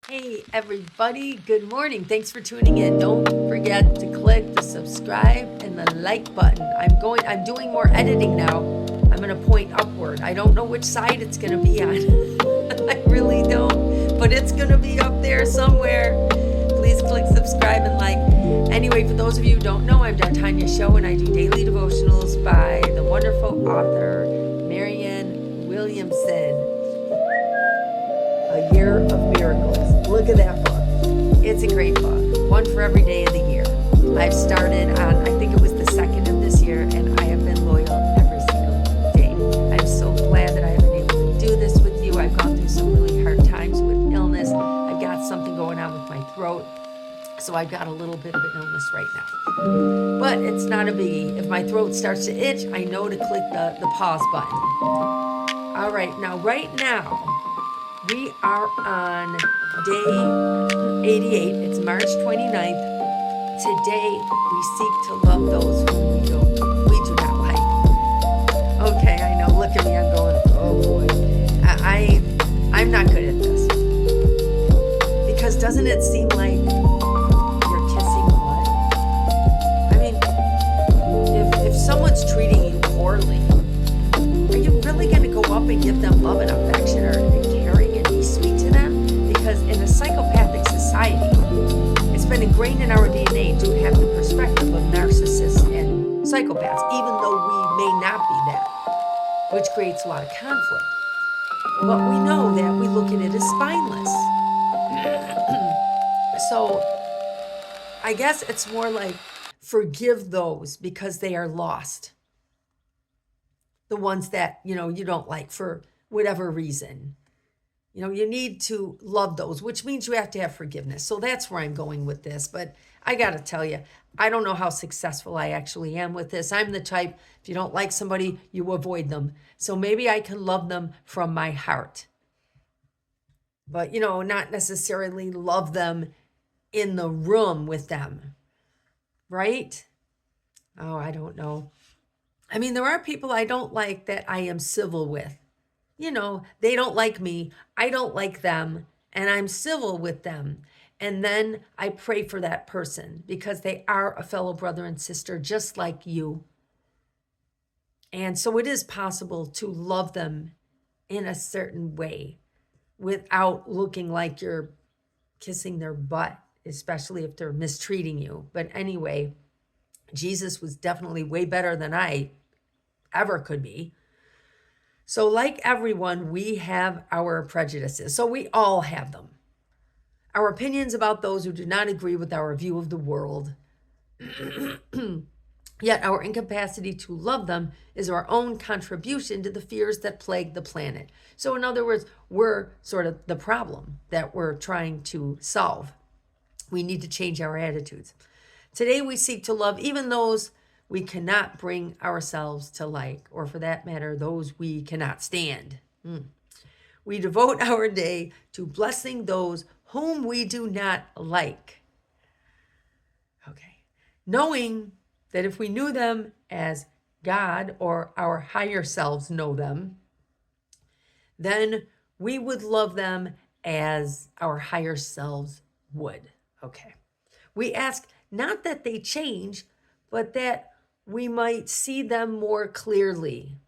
Hey everybody, good morning. Thanks for tuning in. Don't forget to click the subscribe and the like button. I'm doing more editing now. I'm going to point upward. I don't know which side it's going to be on. I really don't, but it's going to be up there somewhere. Please click subscribe and like. Anyway, for those of you who don't know, I'm D'Artagnan Show and I do daily devotionals by the wonderful author Marianne Williamson. A Year of Miracles. Look at that book. It's a great book. One for every day of the year. I've started on, I think it was the second of this year, and I have been loyal every single day. I'm so glad that I've been able to do this with you. I've gone through some really hard times with illness. I've got something going on with my throat. So I've got a little bit of an illness right now. But it's not a biggie. If my throat starts to itch, I know to click the pause button. All right, right now, we are on day 88. It's March 29th. Today, we seek to love those whom we do not like. Okay, I know. Look at me. I'm going, oh boy. I'm not good at this. Because doesn't it seem like you're kissing blood? I mean, if someone's treating you poorly, are you really going to go up and give them love and affection or caring and be sweet to them? Because in a psychopathic society, it's been ingrained in our DNA to have the perspective of narcissists and psychopaths, even though we may not be that, which creates a lot of conflict. But we know that we look at it as spineless. So I guess it's more like forgive those because they are lost. The ones that, you don't like for whatever reason. You need to love those, which means you have to have forgiveness. So that's where I'm going with this. But I got to tell you, I don't know how successful I actually am with this. I'm the type, if you don't like somebody, you avoid them. So maybe I can love them from my heart. But, not necessarily love them in the room with them. Right? Oh, I don't know. I mean, there are people I don't like that I am civil with. They don't like me. I don't like them. And I'm civil with them. And then I pray for that person because they are a fellow brother and sister just like you. And so it is possible to love them in a certain way without looking like you're kissing their butt, especially if they're mistreating you. But anyway, Jesus was definitely way better than I ever could be. So like everyone, we have our prejudices. So we all have them. Our opinions about those who do not agree with our view of the world. Yet our incapacity to love them is our own contribution to the fears that plague the planet. So in other words, we're sort of the problem that we're trying to solve. We need to change our attitudes. Today we seek to love even those we cannot bring ourselves to like, or for that matter, those we cannot stand. We devote our day to blessing those whom we do not like. Okay. Knowing that if we knew them as God or our higher selves know them, then we would love them as our higher selves would. Okay. We ask not that they change, but that we might see them more clearly.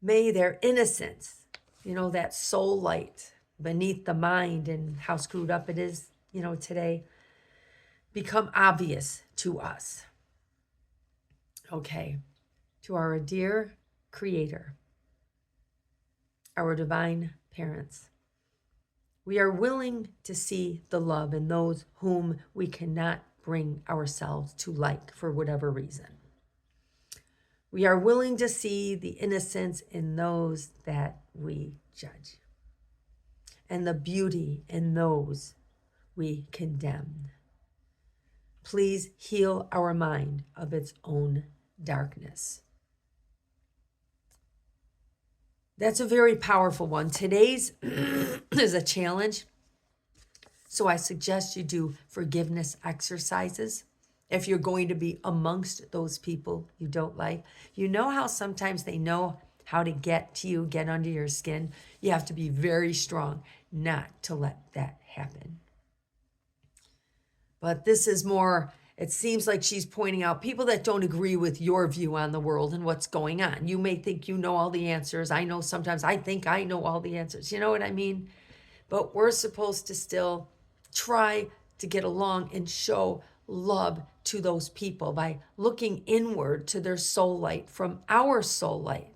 May their innocence, that soul light beneath the mind and how screwed up it is, today, become obvious to us. Okay, to our dear Creator, our divine parents, we are willing to see the love in those whom we cannot bring ourselves to like for whatever reason. We are willing to see the innocence in those that we judge and the beauty in those we condemn. Please heal our mind of its own darkness. That's a very powerful one. Today's is a challenge. So I suggest you do forgiveness exercises. If you're going to be amongst those people you don't like, how sometimes they know how to get to you, get under your skin. You have to be very strong. not to let that happen. But this is more, it seems like she's pointing out people that don't agree with your view on the world and what's going on. You may think you know all the answers. I know sometimes I think I know all the answers. You know what I mean? But we're supposed to still try to get along and show love to those people by looking inward to their soul light, from our soul light,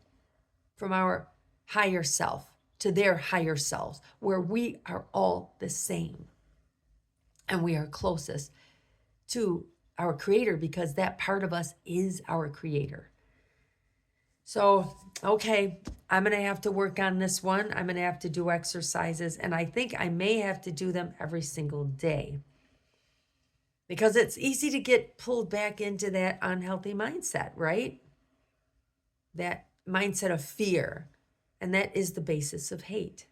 from our higher self to their higher selves, where we are all the same. And we are closest to our creator because that part of us is our creator. So, okay, I'm going to have to work on this one. I'm going to have to do exercises, and I think I may have to do them every single day because it's easy to get pulled back into that unhealthy mindset, right? That mindset of fear, and that is the basis of hate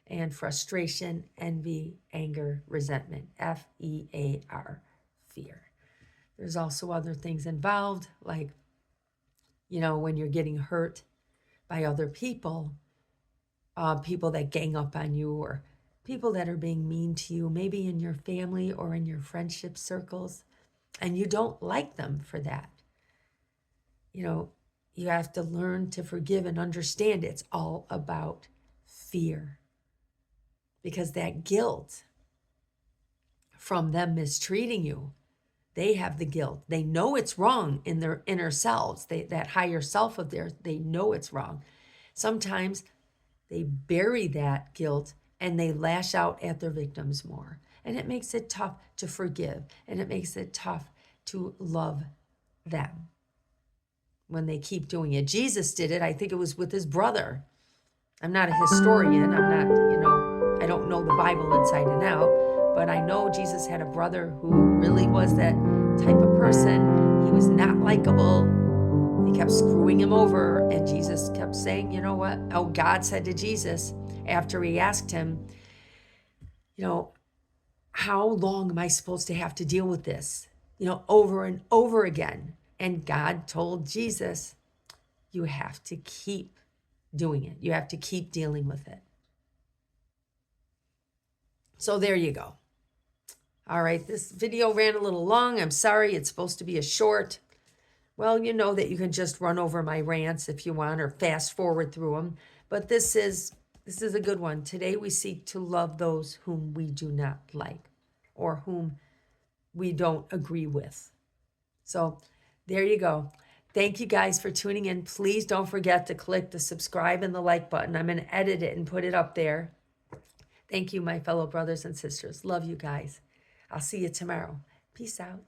and frustration, envy, anger, resentment, F-E-A-R, fear. There's also other things involved, like, when you're getting hurt by other people, people that gang up on you, or people that are being mean to you, maybe in your family or in your friendship circles, and you don't like them for that. You have to learn to forgive and understand it's all about fear. Because that guilt from them mistreating you, they have the guilt. They know it's wrong in their inner selves. That higher self of theirs, they know it's wrong. Sometimes they bury that guilt and they lash out at their victims more. And it makes it tough to forgive. And it makes it tough to love them when they keep doing it. Jesus did it. I think it was with his brother. I'm not a historian. I don't know the Bible inside and out, but I know Jesus had a brother who really was that type of person. He was not likable. He kept screwing him over, and Jesus kept saying, you know what? Oh, God said to Jesus after he asked him, how long am I supposed to have to deal with this? Over and over again. And God told Jesus, you have to keep doing it. You have to keep dealing with it. So there you go. All right, this video ran a little long. I'm sorry, it's supposed to be a short. Well, you know that you can just run over my rants if you want, or fast forward through them. But this is a good one. Today we seek to love those whom we do not like or whom we don't agree with. So there you go. Thank you guys for tuning in. Please don't forget to click the subscribe and the like button. I'm going to edit it and put it up there. Thank you, my fellow brothers and sisters. Love you guys. I'll see you tomorrow. Peace out.